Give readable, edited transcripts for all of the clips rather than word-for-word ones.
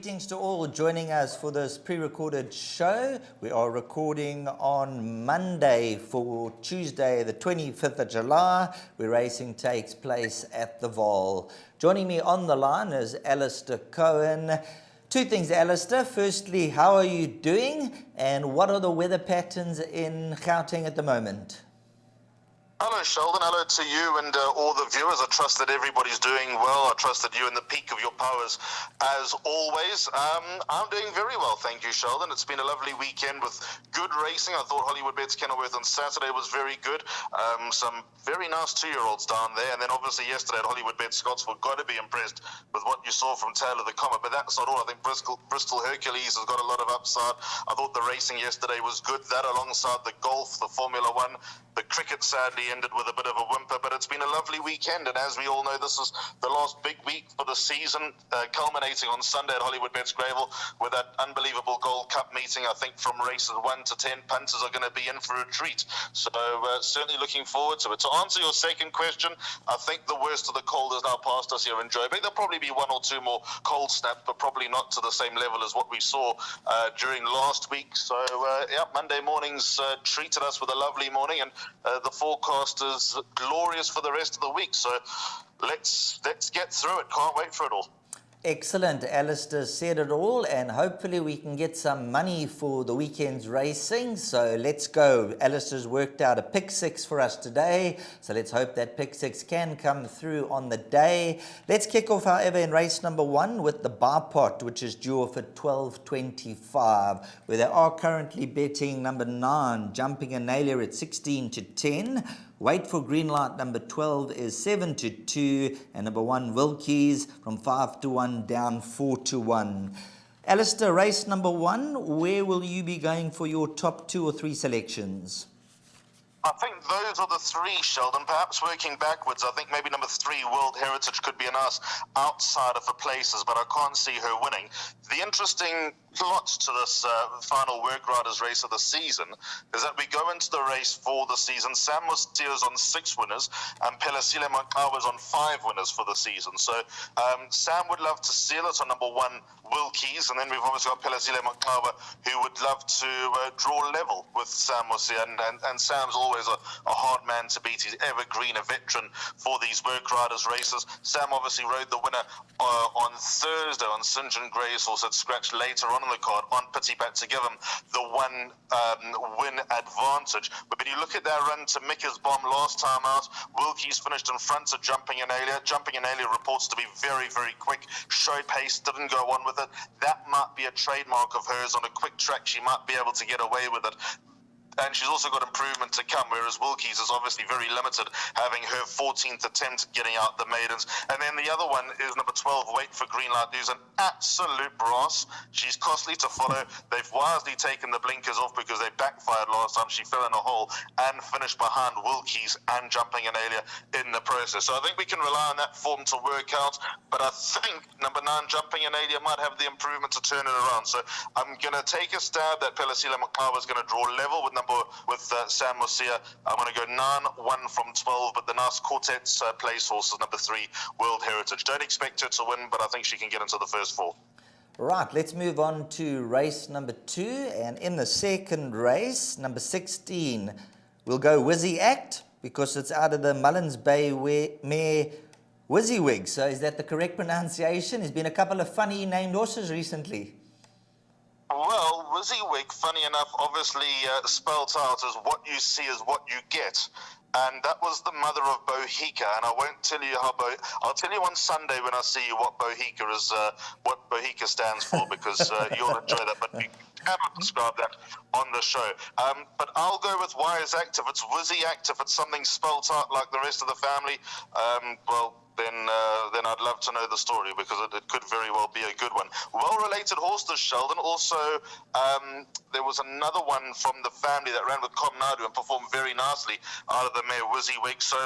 greetings to all joining us for this pre-recorded show. We are recording on Monday for Tuesday, the 25th of July, where racing takes place at the Vaal. Joining me on the line is Alistair Cohen. Two things, Alistair. Firstly, how are you doing? And what are the weather patterns in Gauteng at the moment? Hello, Sheldon. Hello to you and all the viewers. I trust that everybody's doing well. I trust that you're in the peak of your powers as always. I'm doing very well, thank you, Sheldon. It's been a lovely weekend with good racing. I thought Hollywoodbets Kenilworth on Saturday was very good. Some very nice two-year-olds down there. And then obviously yesterday at Hollywoodbets Scottsville, got to be impressed with what you saw from Tail of the Comet. But that's not all. I think Bristol Hercules has got a lot of upside. I thought the racing yesterday was good. That alongside the golf, the Formula One, the cricket sadly ended with a bit of a whimper, but it's been a lovely weekend, and as we all know, this is the last big week for the season, culminating on Sunday at Hollywoodbets Greyville with that unbelievable Gold Cup meeting. I think from races 1 to 10, punters are going to be in for a treat, so certainly looking forward to it. To answer your second question, I think the worst of the cold is now past us here in Joburg. There'll probably be one or two more cold snaps, but probably not to the same level as what we saw during last week. So Monday mornings treated us with a lovely morning, and the forecast is glorious for the rest of the week. So let's get through it. Can't wait for it all. Excellent. Alistair said it all, and hopefully we can get some money for the weekend's racing. So let's go. Alistair's worked out a pick six for us today, so let's hope that pick six can come through on the day. Let's kick off, however, in race number 1 with the bar pot, which is due off at 12.25, where they are currently betting number 9, Jumping Analia, at 16 to 10. Wait for Green Light number 12 is 7 to 2, and number 1 Wilkies from 5 to 1 down 4 to 1. Alistair, race number 1, where will you be going for your top 2 or 3 selections? I think those are the 3, Sheldon. Perhaps working backwards, I think maybe number 3, World Heritage, could be a nice outsider for places, but I can't see her winning. The interesting plot to this final Work Riders race of the season is that we go into the race for the season. Sam Musia's on 6 winners, and Pelasile Makawa's on 5 winners for the season. So Sam would love to seal it on number 1, Wilkies, and then we've obviously got Pelasile Makawa, who would love to draw level with Sam Musia, and Sam's always a hard man to beat. He's evergreen, a veteran for these Work Riders races. Sam obviously rode the winner on Thursday on St. John Gray's horse, had scratched later on in the card on Pity Bat to give him the 1 win advantage. But when you look at their run to Micker's Bomb last time out, Wilkies finished in front of Jumping Analia. Jumping Analia reports to be very, very quick, showed pace, didn't go on with it. That might be a trademark of hers. On a quick track, she might be able to get away with it. And she's also got improvement to come, whereas Wilkies is obviously very limited, having her 14th attempt getting out the maidens. And then the other one is number 12, Wait for Green Light, who's an absolute brass. She's costly to follow. They've wisely taken the blinkers off because they backfired last time. She fell in a hole and finished behind Wilkies and Jumping Analia in the process. So I think we can rely on that form to work out. But I think number 9, Jumping Analia, might have the improvement to turn it around. So I'm going to take a stab that Pelasile Makawa is going to draw level with Sam Musia. I'm going to go 9-1 from 12, but the nice quartet's place horse is number 3, World Heritage. Don't expect her to win, but I think she can get into the first 4. Right, let's move on to race number 2, and in the second race, number 16, we'll go Wizzy Act, because it's out of the Mullins Bay mare Wizzywig. So is that the correct pronunciation? There's been a couple of funny named horses recently. Well, Wizzywig, funny enough, obviously spelt out as what you see is what you get. And that was the mother of Bohica, and I won't tell you I'll tell you on Sunday when I see you what Bohica is, what Bohica stands for, because you'll enjoy that, but you cannot describe that on the show. But I'll go with Y is Act. If it's Wizzy Act, if it's something spelt out like the rest of the family, then I'd love to know the story, because it could very well be a good one. Well-related horse, this Sheldon. Also, there was another one from the family that ran with Comnadu and performed very nicely out of the mare Wizzywig. So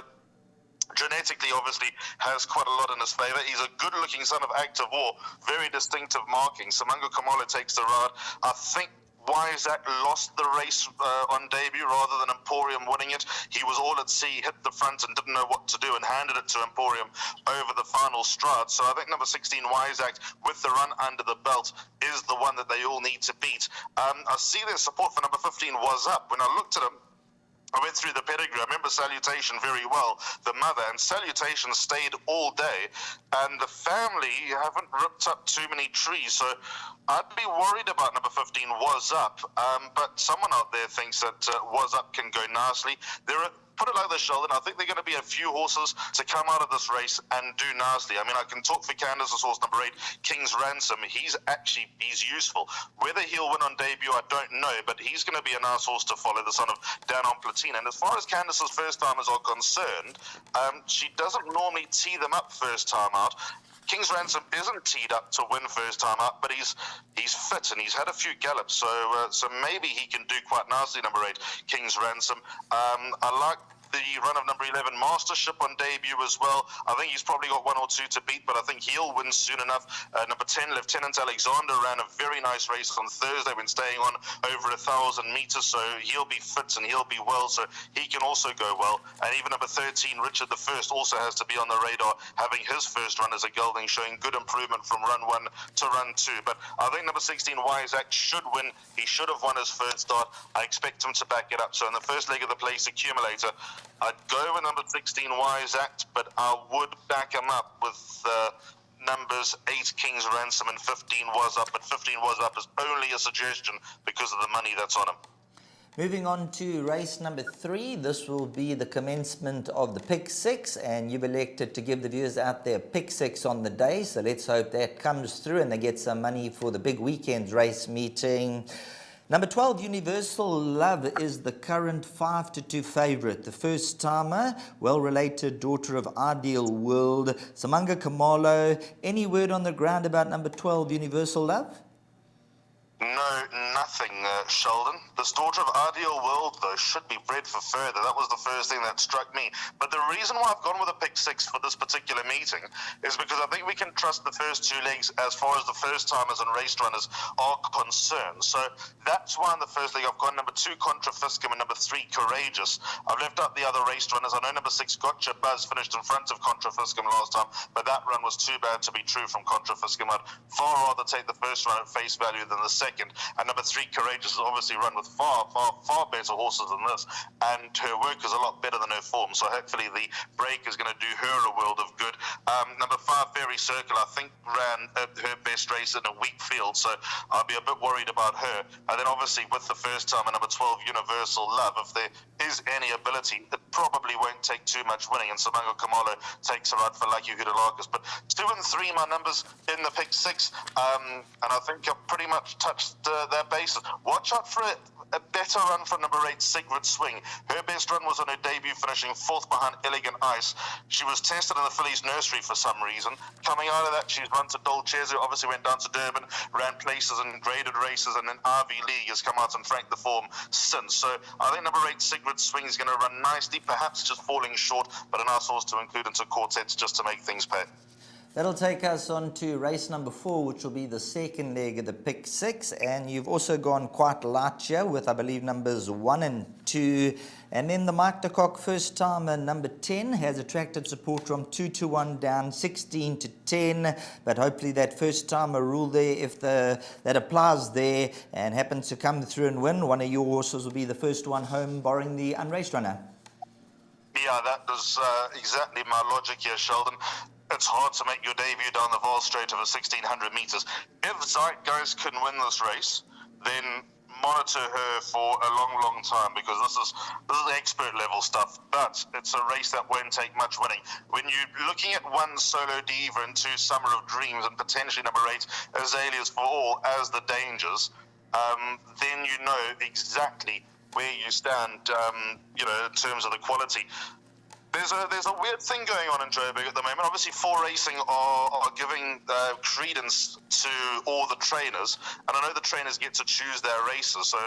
genetically, obviously, has quite a lot in his favour. He's a good-looking son of Active War, very distinctive marking. Samango Kamala takes the ride. I think Wyzak lost the race on debut rather than Emporium winning it. He was all at sea, hit the front and didn't know what to do and handed it to Emporium over the final stride. So I think number 16, Wyzak, with the run under the belt, is the one that they all need to beat. I see their support for number 15 was up. When I looked at him, I went through the pedigree. I remember Salutation very well, the mother, and Salutation stayed all day, and the family haven't ripped up too many trees, so I'd be worried about number 15, Was Up, but someone out there thinks that Was Up can go nicely. Put it like this, Sheldon, I think there are going to be a few horses to come out of this race and do nicely. I mean, I can talk for Candace's horse, number 8, King's Ransom. He's useful. Whether he'll win on debut, I don't know, but he's going to be a nice horse to follow, the son of Dan on Platina. And as far as Candace's first-timers are concerned, she doesn't normally tee them up first time out. King's Ransom isn't teed up to win first time out, but he's fit and he's had a few gallops, so maybe he can do quite nicely, number 8, King's Ransom. I like the run of number 11, Mastership, on debut as well. I think he's probably got one or two to beat, but I think he'll win soon enough. Number 10, Lieutenant Alexander, ran a very nice race on Thursday when staying on over 1,000 meters, so he'll be fit and he'll be well, so he can also go well. And even number 13, Richard the First, also has to be on the radar, having his first run as a gelding, showing good improvement from run 1 to run 2. But I think number 16, Wyzak, should win. He should have won his first start. I expect him to back it up. So in the first leg of the place accumulator, I'd go with number 16, Wyzak, but I would back him up with numbers 8, King's Ransom, and 15, Was Up. But 15, Was Up is only a suggestion because of the money that's on him. Moving on to race number 3, this will be the commencement of the Pick 6, and you've elected to give the viewers out there Pick 6 on the day, so let's hope that comes through and they get some money for the big weekend race meeting. Number 12, Universal Love, is the current 5-2 favourite. The first-timer, well-related daughter of Ideal World, Samanga Kamalo. Any word on the ground about number 12, Universal Love? No, nothing, Sheldon. This daughter of Ideal World, though, should be bred for further. That was the first thing that struck me. But the reason why I've gone with a Pick 6 for this particular meeting is because I think we can trust the first 2 legs as far as the first-timers and race runners are concerned. So that's why in the first leg I've gone number 2, Contra Fiscum, and number 3, Courageous. I've left out the other race runners. I know number 6, Gotcha Buzz, finished in front of Contra Fiscum last time, but that run was too bad to be true from Contra Fiscum. I'd far rather take the first run at face value than the second. And number 3, Courageous, has obviously run with far better horses than this, and her work is a lot better than her form, so hopefully the break is going to do her a world of good. Number 5, Fairy Circle, I think ran her best race in a weak field, so I'll be a bit worried about her. And then obviously with the first time, number 12, Universal Love, if there is any ability, it probably won't take too much winning, and Samango Kamalo takes her out for Lucky Hudalakis. But 2 and 3, my numbers in the Pick 6, and I think I've pretty much touched their bases. Watch out for a better run from number 8, Sigrid Swing. Her best run was on her debut, finishing 4th behind Elegant Ice. She was tested in the Phillies nursery for some reason. Coming out of that, she's run to Dolcezzo, obviously went down to Durban, ran places in graded races, and then RV League has come out and franked the form since. So I think number 8, Sigrid Swing, is going to run nicely, perhaps just falling short, but a nice horse to include into quartets just to make things pay. That'll take us on to race number 4, which will be the second leg of the Pick 6. And you've also gone quite light here with, I believe, numbers 1 and 2. And then the Mike de Kock first timer, number 10, has attracted support from 2-1 down 16-10. But hopefully that first timer rule there, if that applies there and happens to come through and win, one of your horses will be the first one home, barring the unraced runner. Yeah, that was exactly my logic here, Sheldon. It's hard to make your debut down the Vaal Straight over 1,600 meters. If Zeitgeist can win this race, then monitor her for a long time, because this is expert level stuff. But it's a race that won't take much winning. When you're looking at 1, Solo Diva, and 2, Summer of Dreams, and potentially number 8, Azaleas for All as the dangers, then you know exactly where you stand, in terms of the quality. There's a weird thing going on in Joburg at the moment. Obviously, 4 Racing are giving credence to all the trainers, and I know the trainers get to choose their races. So,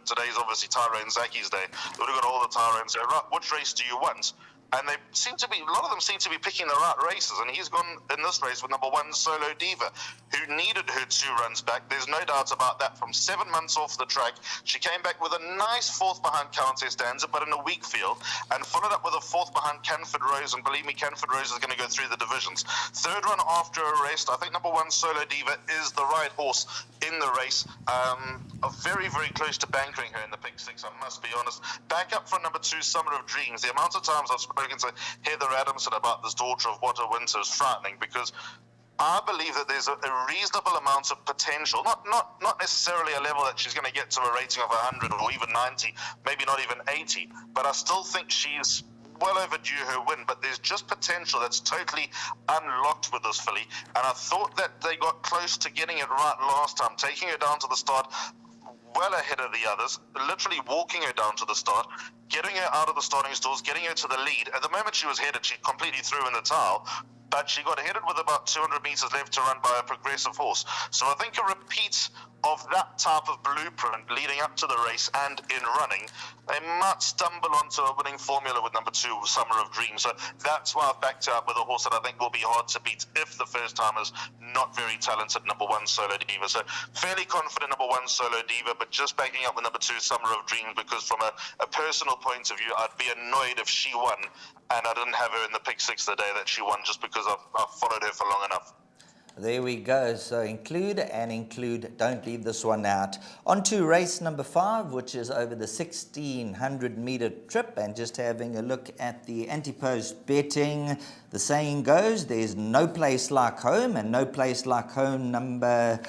today's obviously Tyrone Zaki's day. We've got all the Tyrones say, right, which race do you want? and a lot of them seem to be picking the right races, and he's gone in this race with number 1 Solo Diva, who needed her 2 runs back. There's no doubt about that. From 7 months off the track, she came back with a nice 4th behind Countess Danza, but in a weak field, and followed up with a 4th behind Canford Rose, and believe me, Canford Rose is going to go through the divisions. 3rd run after a rest, I think number 1 Solo Diva is the right horse in the race. Very, very close to bankering her in the pick 6, I must be honest. Back up for number 2 Summer of Dreams. The amount of times I've spoken to Heather Adamson about this daughter of What a Winter is frightening, because I believe that there's a reasonable amount of potential, not necessarily a level that she's going to get to a rating of 100 or even 90, maybe not even 80, but I still think she's well overdue her win, but there's just potential that's totally unlocked with this filly, and I thought that they got close to getting it right last time, taking her down to the start well ahead of the others, literally walking her down to the start, getting her out of the starting stalls, getting her to the lead. At the moment she was headed, she completely threw in the towel, but she got headed with about 200 meters left to run by a progressive horse. So I think a repeat of that type of blueprint leading up to the race and in running, they might stumble onto a winning formula with number 2 Summer of Dreams. So that's why I've backed her up with a horse that I think will be hard to beat if the first timer's not very talented, number 1 Solo Diva. So fairly confident number 1 Solo Diva, but just backing up with number 2 Summer of Dreams, because from a personal point of view, I'd be annoyed if she won and I didn't have her in the pick 6 the day that she won, just because I've followed her for long enough. There we go. So include, don't leave this one out. On to race number 5, which is over the 1,600 meter trip, and just having a look at the anti-post betting. The saying goes, there's no place like home, and no place like home number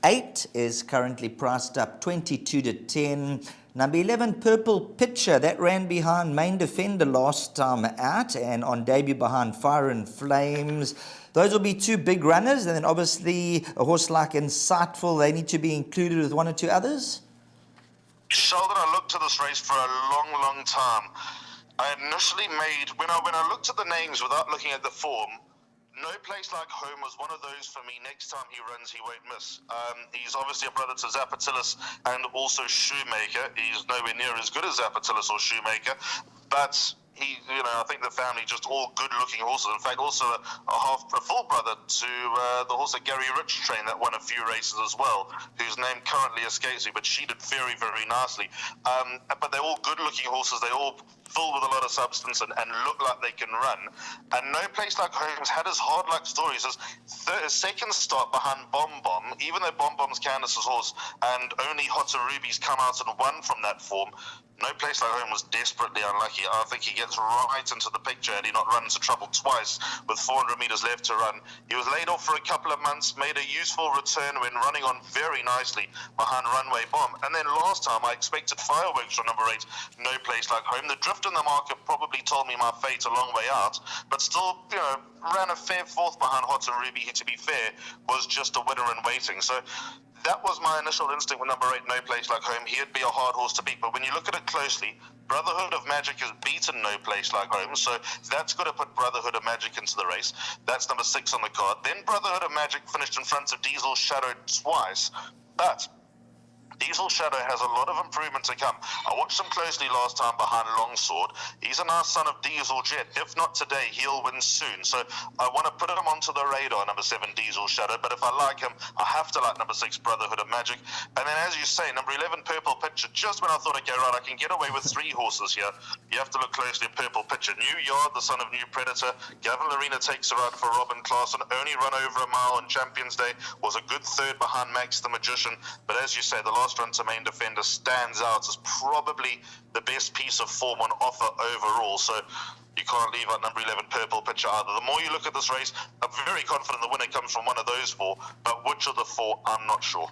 8 is currently priced up 22 to 10. Number 11, Purple Pitcher, that ran behind Main Defender last time out, and on debut behind Fire and Flames. Those will be 2 big runners, and then obviously a horse like Insightful, they need to be included with 1 or 2 others. Sheldon, I looked at this race for a long time. I initially made, when I looked at the names without looking at the form, No Place Like Home was one of those for me. Next time he runs, he won't miss. He's obviously a brother to Zapatilis and also Shoemaker. He's nowhere near as good as Zapatilis or Shoemaker, but I think the family just all good-looking horses. In fact, also a full brother to the horse that Gary Rich trained that won a few races as well, whose name currently escapes me, but she did very, very nicely. But they're all good-looking horses. They all full with a lot of substance and look like they can run. And No Place Like Home's had his hard luck stories. His second start behind Bomb Bomb, even though Bomb Bomb's Candace's horse and only Hotter Ruby's come out and won from that form, No Place Like Home was desperately unlucky. I think he gets right into the picture and he not run into trouble twice with 400 meters left to run. He was laid off for a couple of months, made a useful return when running on very nicely behind Runway Bomb. And then last time I expected fireworks from number 8, No Place Like Home. The drift in the market probably told me my fate a long way out, but still, ran a fair 4th behind Hotter Ruby, who, to be fair, was just a winner in waiting. So that was my initial instinct with number 8, No Place Like Home. He'd be a hard horse to beat, but when you look at it closely, Brotherhood of Magic has beaten No Place Like Home, so that's got to put Brotherhood of Magic into the race. That's number 6 on the card. Then Brotherhood of Magic finished in front of Diesel Shadow twice, but Diesel Shadow has a lot of improvement to come. I watched him closely last time behind Longsword. He's a nice son of Diesel Jet. If not today, he'll win soon. So I want to put him onto the radar, number 7, Diesel Shadow. But if I like him, I have to like number 6, Brotherhood of Magic. And then, as you say, number 11, Purple Pitcher. Just when I thought, okay, right, I can get away with 3 horses here, you have to look closely at Purple Pitcher. New Yard, the son of New Predator. Gavin Lorena takes her out for Robin Klaassen. Only run over a mile on Champions Day. Was a good 3rd behind Max the Magician. But as you say, the last run to Main Defender stands out as probably the best piece of form on offer overall. So you can't leave out number 11, Purple Pitcher either. The more you look at this race, I'm very confident the winner comes from one of those 4, but which of the 4, I'm not sure.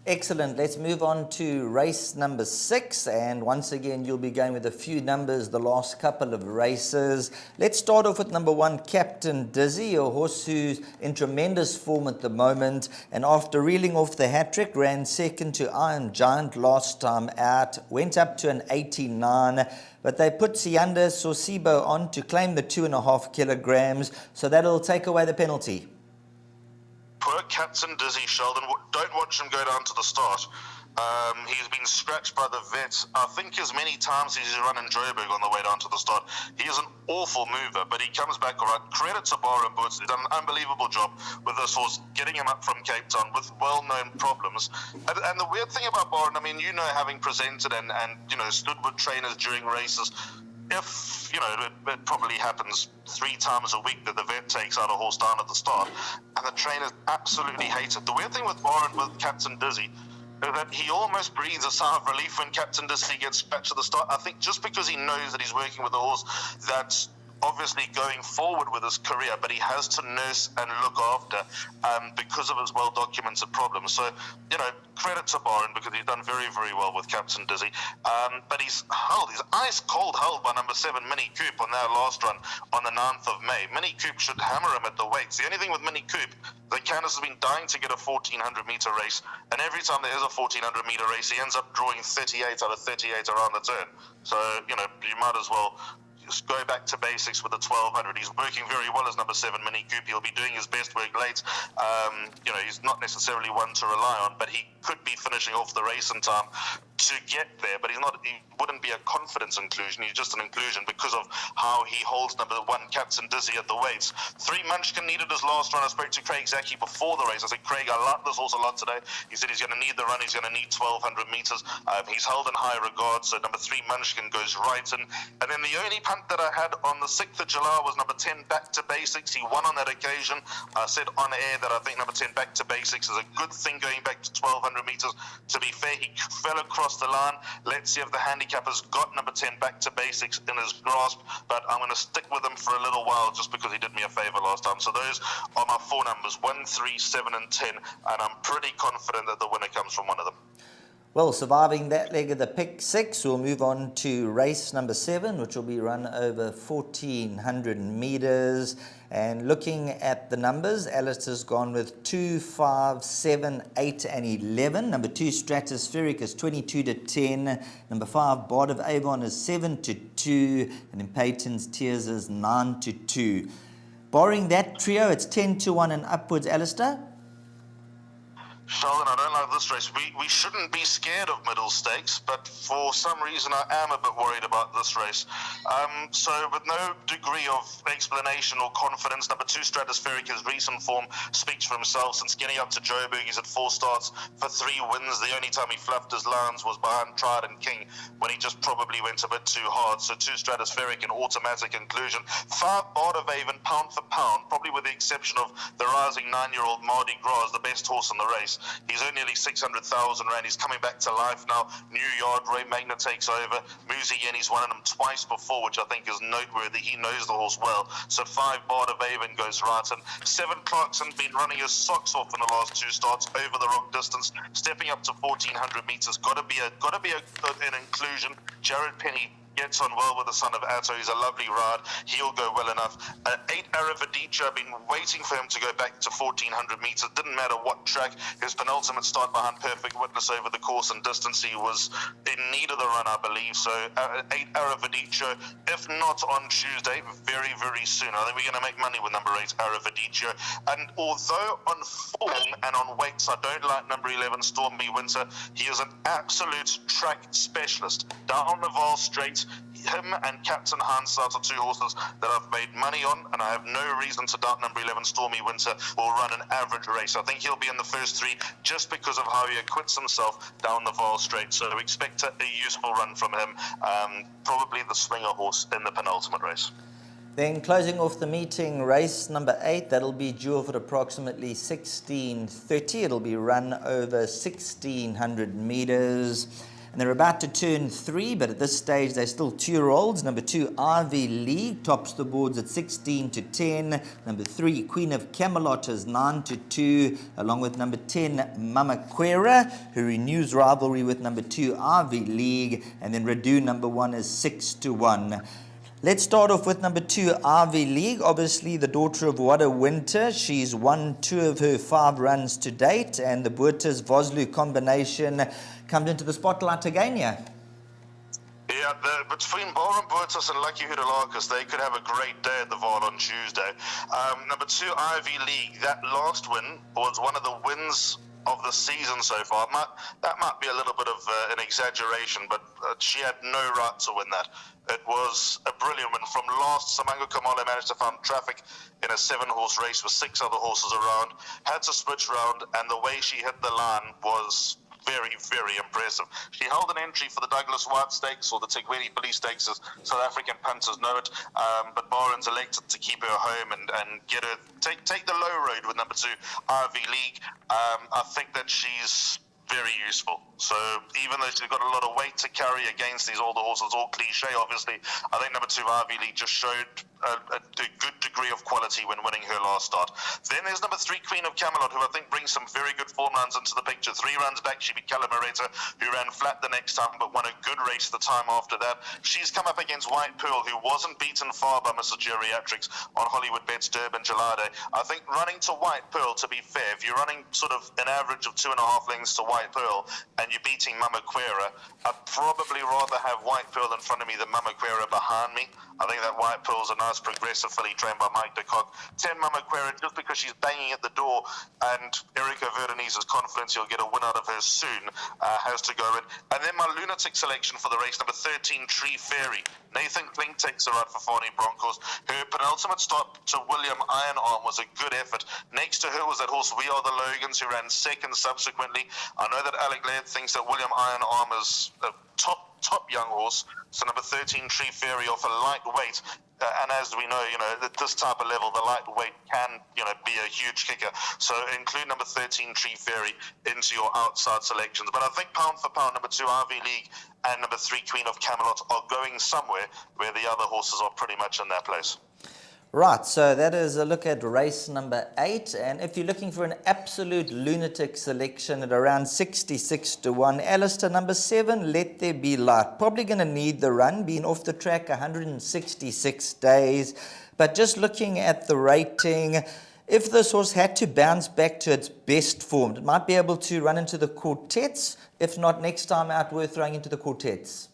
Excellent. Let's move on to race number 6, and once again you'll be going with a few numbers the last couple of races. Let's start off with number 1, Captain Dizzy, a horse who's in tremendous form at the moment, and after reeling off the hat-trick, ran second to Iron Giant last time out, went up to an 89, but they put Sianda Sosibo on to claim the 2.5 kilograms, so that'll take away the penalty. Poor Captain Dizzy, Sheldon. Don't watch him go down to the start. He's been scratched by the vet, I think, as many times as he's run in Joburg on the way down to the start. He is an awful mover, but he comes back all right. Credit to Baron Boots. He's done an unbelievable job with this horse, getting him up from Cape Town with well-known problems. And the weird thing about Baron, I mean, you know, having presented and stood with trainers during races, if, it probably happens 3 times a week that the vet takes out a horse down at the start, and the trainers absolutely hate it. The weird thing with Baron, with Captain Dizzy, that he almost breathes a sigh of relief when Captain Dizzy gets scratched at the start. I think just because he knows that he's working with a horse that's obviously going forward with his career, but he has to nurse and look after because of his well-documented problems. So, credit to Baron, because he's done very, very well with Captain Dizzy. But he's ice-cold held by number 7, Mini Coop, on their last run on the 9th of May. Mini Coop should hammer him at the weights. The only thing with Mini Coop, the Candace has been dying to get a 1,400-metre race, and every time there is a 1,400-metre race, he ends up drawing 38 out of 38 around the turn. So, you might as well just go back to basics with the 1,200. He's working very well as number 7, Mini Coop. He'll be doing his best work late. He's not necessarily one to rely on, but he could be finishing off the race in time to get there. But he wouldn't be a confidence inclusion. He's just an inclusion because of how he holds number 1, Captain Dizzy, at the weights. 3, Munchkin needed his last run. I spoke to Craig Zaki before the race. I said, Craig, I like this horse a lot today. He said he's going to need the run. He's going to need 1,200 metres. He's held in high regard. So number 3, Munchkin, goes right in. And then the only punt that I had on the 6th of July was number 10, Back to Basics. He won on that occasion. I said on air that I think number 10, Back to Basics, is a good thing going back to 1,200 metres. To be fair, he fell across the line. Let's see if the handicapper's got number 10, Back to Basics, in his grasp. But I'm going to stick with him for a little while just because he did me a favour last time. So those are my 4 numbers, 1, 3, 7 and 10. And I'm pretty confident that the winner comes from one of them. Well, surviving that leg of the pick 6, we'll move on to race number 7, which will be run over 1,400 metres. And looking at the numbers, Alistair's gone with 2, 5, 7, 8 and 11. Number 2, Stratospheric, is 22 to 10. Number 5, Bard of Avon, is 7 to 2. And then Peyton's Tears is 9 to 2. Barring that trio, it's 10 to 1 and upwards, Alistair. Sheldon, I don't like this race. We shouldn't be scared of middle stakes, but for some reason I am a bit worried about this race. So with no degree of explanation or confidence, number 2, Stratospheric, his recent form speaks for himself. Since getting up to Joburg, he's had 4 starts for 3 wins. The only time he fluffed his lines was behind Tried and King, when he just probably went a bit too hard. So 2, Stratospheric, an automatic inclusion. 5, Bard of Avon, pound for pound, probably with the exception of the rising 9-year-old Mardi Gras, the best horse in the race. He's earned nearly 600,000 rand. He's coming back to life now. New yard, Ray Magna takes over. Muzi Yenny's won him twice before, which I think is noteworthy. He knows the horse well. So 5, Bard of Avon, goes right. And 7, Clarkson, been running his socks off in the last 2 starts over the rock distance, stepping up to 1,400 metres. Got to be an inclusion. Jared Penny gets on well with the son of Atto. He's a lovely ride. He'll go well enough. 8, Aravadicha, I've been waiting for him to go back to 1,400 metres. Didn't matter what track. His penultimate start behind Perfect Witness over the course and distance. He was in need of the run, I believe. So 8, Aravadicha, if not on Tuesday, very, very soon. I think we're going to make money with number 8, Aravadicha. And although on form and on weights, I don't like number 11, Stormy Winter, he is an absolute track specialist. Down the Vaal straight, him and Captain Hindsight are 2 horses that I've made money on, and I have no reason to doubt number 11, Stormy Winter, will run an average race. I think he'll be in the first 3 just because of how he acquits himself down the Vaal straight. So expect a useful run from him. Probably the slinger horse in the penultimate race. Then closing off the meeting, race number 8, that'll be due off at approximately 16:30. It'll be run over 1,600 metres. And they're about to turn 3, but at this stage they're still 2-year-olds. Number 2, Ivy League, tops the boards at 16 to 10. Number 3, Queen of Camelot, is 9 to 2, along with number 10, Mama Quera, who renews rivalry with number 2, Ivy League. And then Radu, number 1, is 6 to 1. Let's start off with number 2, Ivy League. Obviously, the daughter of What a Winter. She's won 2 of her 5 runs to date, and the Boertes Vosloo combination comes into the spotlight again here. Yeah, between Baron Boertes and Lucky Hudalakas, they could have a great day at the Vaal on Tuesday. Number 2, Ivy League. That last win was one of the wins of the season so far. That might be a little bit of an exaggeration, but she had no right to win that. It was a brilliant win. From last, Samango Kamala managed to find traffic in a 7-horse race with 6 other horses around, had to switch round, and the way she hit the line was very, very impressive. She held an entry for the Douglas White Stakes, or the Tigwedi Police Stakes, as South African punters know it, but Barons elected to keep her home and get her, take the low road with number 2, Ivy League. I think that she's very useful. So even though she's got a lot of weight to carry against these older horses, all cliche obviously, I think number 2 Ivy League just showed a good degree of quality when winning her last start. Then there's number 3 Queen of Camelot, who I think brings some very good form runs into the picture. 3 runs back, she beat Calamareta, who ran flat the next time but won a good race the time after that. She's come up against White Pearl, who wasn't beaten far by Mrs. Geriatrics on Hollywoodbets Durbanville. I think running to White Pearl, to be fair, if you're running sort of an average of 2.5 lengths to White Pearl and you're beating Mama Quera, I'd probably rather have White Pearl in front of me than Mama Quera behind me. I think that White Pearl's a nice progressive filly trained by Mike de Kock. 10 Mama Quera, just because she's banging at the door and Erica Verdenese is confident he'll get a win out of her soon, has to go in. And then my lunatic selection for the race, number 13 Tree Fairy. Nathan Klink takes her out for Fani Broncos. Her penultimate stop to William Ironarm was a good effort. Next to her was that horse We Are the Logans, who ran second subsequently. I know that Alec Laird thinks that William Ironarm is a top young horse, so number 13 Tree Fairy off a lightweight, and as we know, at this type of level, the lightweight can, be a huge kicker. So include number 13 Tree Fairy into your outside selections. But I think pound for pound, number 2 Ivy League and number 3 Queen of Camelot are going somewhere where the other horses are pretty much in their place. Right, so that is a look at race number 8, and if you're looking for an absolute lunatic selection at around 66 to 1, Alistair, number 7, Let There Be Light. Probably going to need the run, being off the track 166 days, but just looking at the rating, if this horse had to bounce back to its best form, it might be able to run into the quartets. If not, next time out, worth throwing into the quartets.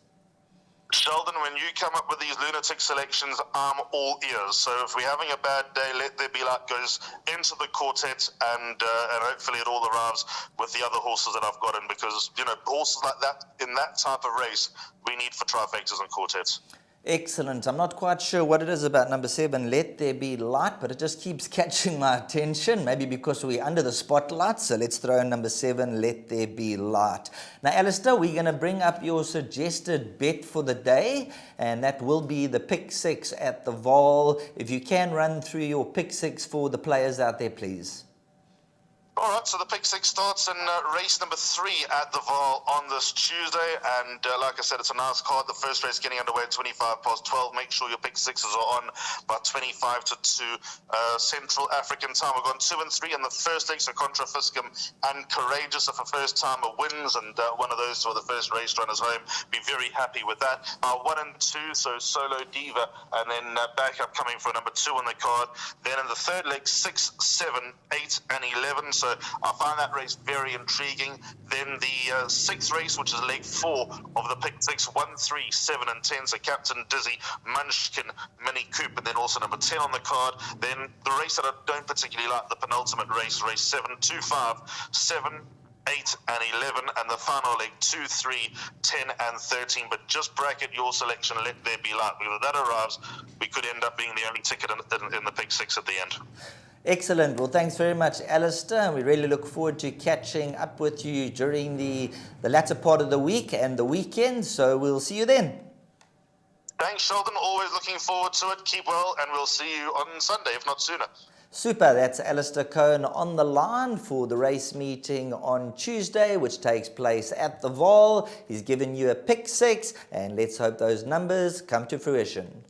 Sheldon, when you come up with these lunatic selections, I'm all ears. So if we're having a bad day, Let There Be Light goes into the quartet, and hopefully it all arrives with the other horses that I've got in, because, horses like that, in that type of race, we need for trifectas and quartets. Excellent. I'm not quite sure what it is about number 7, Let There Be Light, but it just keeps catching my attention, maybe because we're under the spotlight. So let's throw in number 7, Let There Be Light. Now, Alistair, we're going to bring up your suggested bet for the day, and that will be the pick 6 at the Vaal. If you can run through your pick 6 for the players out there, please. All right, so the pick 6 starts in race number 3 at the Vaal on this Tuesday, and like I said, it's a nice card. The first race getting underway at 12:25. Make sure your pick 6s are on by 25 to 2 Central African time. We've gone 2 and 3 in the first leg, so Contra Fiscum and Courageous, if a first-timer wins, and one of those two are the first race runners home, be very happy with that. 1 and 2, so Solo Diva, and then backup coming for number 2 on the card. Then in the third leg, 6, 7, 8, and 11, so I find that race very intriguing. Then the 6th race, which is leg 4 of the pick 6, 1, 3, 7, and 10. So Captain Dizzy, Munchkin, Mini Coop, and then also number 10 on the card. Then the race that I don't particularly like, the penultimate race, race 7, 2, 5, 7, 8 and 11, and the final leg 2, 3, 10 and 13. But just bracket your selection, Let There Be Light. If that arrives, we could end up being the only ticket in the pick 6 at the end. Excellent. Well, thanks very much, Alistair. We really look forward to catching up with you during the latter part of the week and the weekend. So we'll see you then. Thanks, Sheldon. Always looking forward to it. Keep well, and we'll see you on Sunday, if not sooner. Super. That's Alistair Cohen on the line for the race meeting on Tuesday, which takes place at the Vaal. He's given you a pick 6, and let's hope those numbers come to fruition.